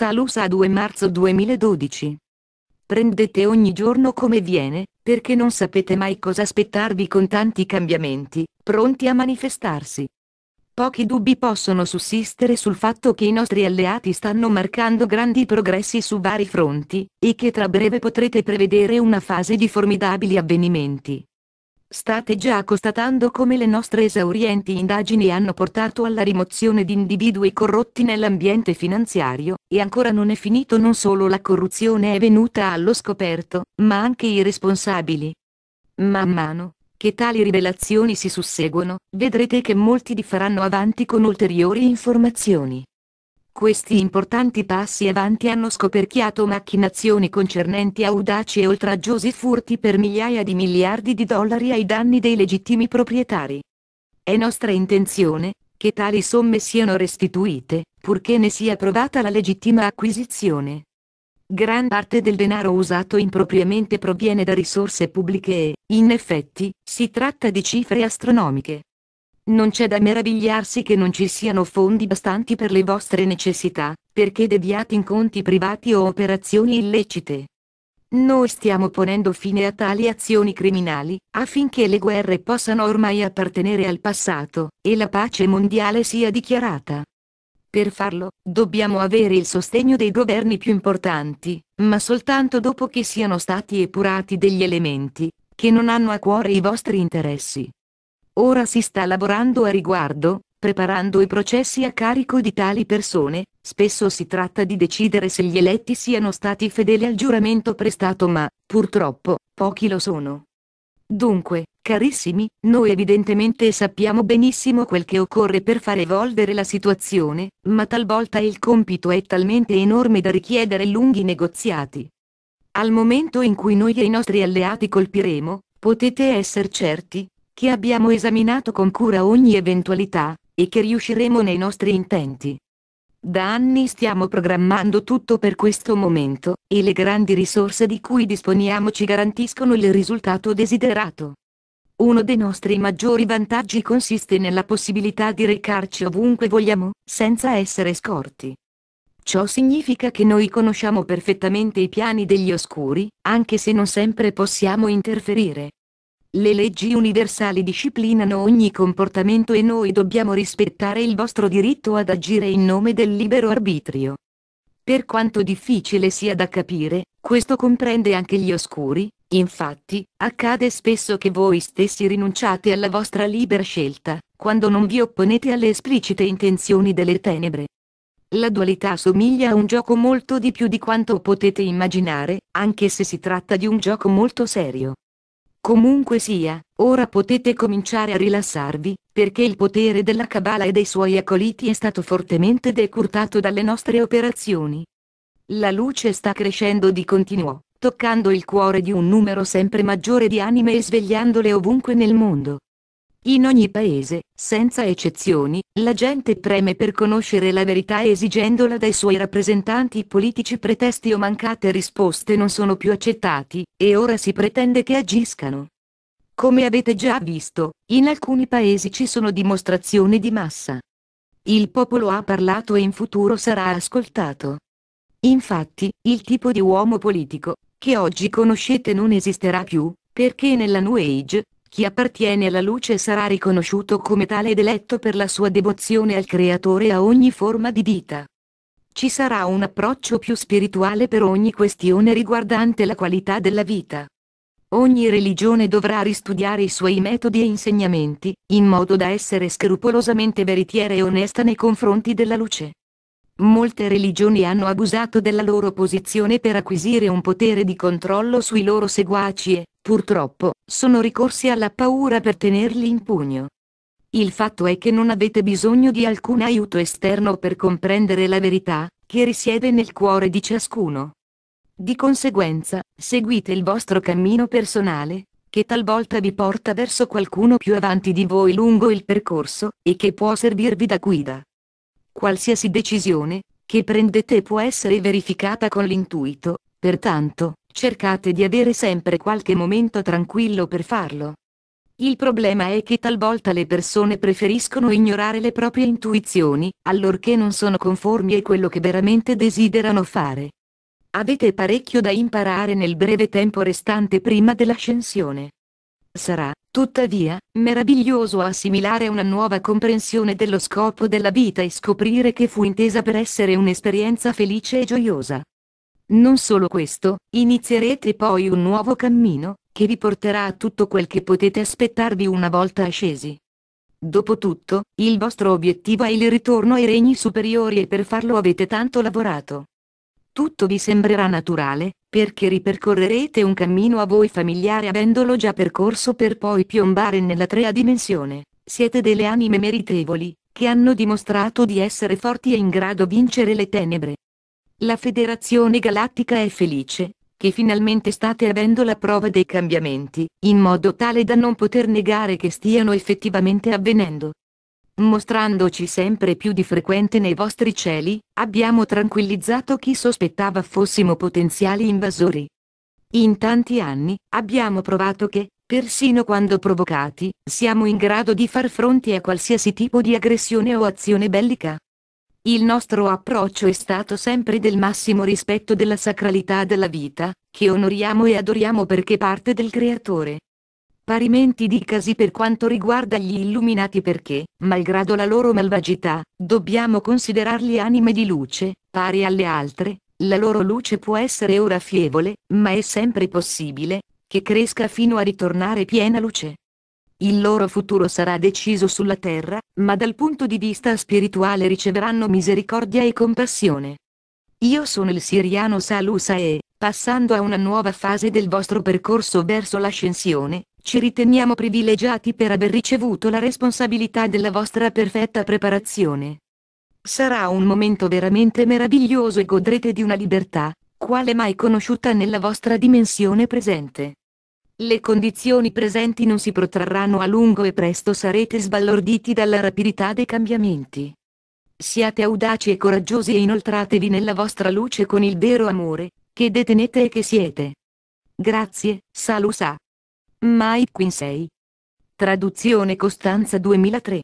Salusa 2 marzo 2012. Prendete ogni giorno come viene, perché non sapete mai cosa aspettarvi con tanti cambiamenti, pronti a manifestarsi. Pochi dubbi possono sussistere sul fatto che i nostri alleati stanno marcando grandi progressi su vari fronti, e che tra breve potrete prevedere una fase di formidabili avvenimenti. State già constatando come le nostre esaurienti indagini hanno portato alla rimozione di individui corrotti nell'ambiente finanziario, e ancora non è finito. Non solo la corruzione è venuta allo scoperto, ma anche i responsabili. Man mano che tali rivelazioni si susseguono, vedrete che molti vi faranno avanti con ulteriori informazioni. Questi importanti passi avanti hanno scoperchiato macchinazioni concernenti audaci e oltraggiosi furti per migliaia di miliardi di dollari ai danni dei legittimi proprietari. È nostra intenzione che tali somme siano restituite, purché ne sia provata la legittima acquisizione. Gran parte del denaro usato impropriamente proviene da risorse pubbliche e, in effetti, si tratta di cifre astronomiche. Non c'è da meravigliarsi che non ci siano fondi bastanti per le vostre necessità, perché deviati in conti privati o operazioni illecite. Noi stiamo ponendo fine a tali azioni criminali, affinché le guerre possano ormai appartenere al passato, e la pace mondiale sia dichiarata. Per farlo, dobbiamo avere il sostegno dei governi più importanti, ma soltanto dopo che siano stati epurati degli elementi che non hanno a cuore i vostri interessi. Ora si sta lavorando a riguardo, preparando i processi a carico di tali persone. Spesso si tratta di decidere se gli eletti siano stati fedeli al giuramento prestato, ma, purtroppo, pochi lo sono. Dunque, carissimi, noi evidentemente sappiamo benissimo quel che occorre per far evolvere la situazione, ma talvolta il compito è talmente enorme da richiedere lunghi negoziati. Al momento in cui noi e i nostri alleati colpiremo, potete essere certi che abbiamo esaminato con cura ogni eventualità, e che riusciremo nei nostri intenti. Da anni stiamo programmando tutto per questo momento, e le grandi risorse di cui disponiamo ci garantiscono il risultato desiderato. Uno dei nostri maggiori vantaggi consiste nella possibilità di recarci ovunque vogliamo, senza essere scorti. Ciò significa che noi conosciamo perfettamente i piani degli oscuri, anche se non sempre possiamo interferire. Le leggi universali disciplinano ogni comportamento e noi dobbiamo rispettare il vostro diritto ad agire in nome del libero arbitrio. Per quanto difficile sia da capire, questo comprende anche gli oscuri. Infatti, accade spesso che voi stessi rinunciate alla vostra libera scelta, quando non vi opponete alle esplicite intenzioni delle tenebre. La dualità somiglia a un gioco molto di più di quanto potete immaginare, anche se si tratta di un gioco molto serio. Comunque sia, ora potete cominciare a rilassarvi, perché il potere della Cabala e dei suoi accoliti è stato fortemente decurtato dalle nostre operazioni. La luce sta crescendo di continuo, toccando il cuore di un numero sempre maggiore di anime e svegliandole ovunque nel mondo. In ogni paese, senza eccezioni, la gente preme per conoscere la verità e esigendola dai suoi rappresentanti politici pretesti o mancate risposte non sono più accettati, e ora si pretende che agiscano. Come avete già visto, in alcuni paesi ci sono dimostrazioni di massa. Il popolo ha parlato e in futuro sarà ascoltato. Infatti, il tipo di uomo politico che oggi conoscete non esisterà più, perché nella New Age, chi appartiene alla luce sarà riconosciuto come tale ed eletto per la sua devozione al Creatore e a ogni forma di vita. Ci sarà un approccio più spirituale per ogni questione riguardante la qualità della vita. Ogni religione dovrà ristudiare i suoi metodi e insegnamenti, in modo da essere scrupolosamente veritiera e onesta nei confronti della luce. Molte religioni hanno abusato della loro posizione per acquisire un potere di controllo sui loro seguaci e, purtroppo, sono ricorsi alla paura per tenerli in pugno. Il fatto è che non avete bisogno di alcun aiuto esterno per comprendere la verità, che risiede nel cuore di ciascuno. Di conseguenza, seguite il vostro cammino personale, che talvolta vi porta verso qualcuno più avanti di voi lungo il percorso, e che può servirvi da guida. Qualsiasi decisione che prendete può essere verificata con l'intuito, pertanto, cercate di avere sempre qualche momento tranquillo per farlo. Il problema è che talvolta le persone preferiscono ignorare le proprie intuizioni, allorché non sono conformi a quello che veramente desiderano fare. Avete parecchio da imparare nel breve tempo restante prima dell'ascensione. Sarà, tuttavia, meraviglioso assimilare una nuova comprensione dello scopo della vita e scoprire che fu intesa per essere un'esperienza felice e gioiosa. Non solo questo, inizierete poi un nuovo cammino, che vi porterà a tutto quel che potete aspettarvi una volta ascesi. Dopotutto, il vostro obiettivo è il ritorno ai regni superiori e per farlo avete tanto lavorato. Tutto vi sembrerà naturale, perché ripercorrerete un cammino a voi familiare avendolo già percorso per poi piombare nella trea dimensione. Siete delle anime meritevoli, che hanno dimostrato di essere forti e in grado di vincere le tenebre. La Federazione Galattica è felice, che finalmente state avendo la prova dei cambiamenti, in modo tale da non poter negare che stiano effettivamente avvenendo. Mostrandoci sempre più di frequente nei vostri cieli, abbiamo tranquillizzato chi sospettava fossimo potenziali invasori. In tanti anni, abbiamo provato che, persino quando provocati, siamo in grado di far fronte a qualsiasi tipo di aggressione o azione bellica. Il nostro approccio è stato sempre del massimo rispetto della sacralità della vita, che onoriamo e adoriamo perché parte del Creatore. Parimenti dicasi per quanto riguarda gli illuminati perché, malgrado la loro malvagità, dobbiamo considerarli anime di luce, pari alle altre, la loro luce può essere ora fievole, ma è sempre possibile, che cresca fino a ritornare piena luce. Il loro futuro sarà deciso sulla terra, ma dal punto di vista spirituale riceveranno misericordia e compassione. Io sono il Siriano Salusa e, passando a una nuova fase del vostro percorso verso l'ascensione, ci riteniamo privilegiati per aver ricevuto la responsabilità della vostra perfetta preparazione. Sarà un momento veramente meraviglioso e godrete di una libertà, quale mai conosciuta nella vostra dimensione presente. Le condizioni presenti non si protrarranno a lungo e presto sarete sbalorditi dalla rapidità dei cambiamenti. Siate audaci e coraggiosi e inoltratevi nella vostra luce con il vero amore, che detenete e che siete. Grazie, Salusa. Mike Quinsey. Traduzione Costanza 2003.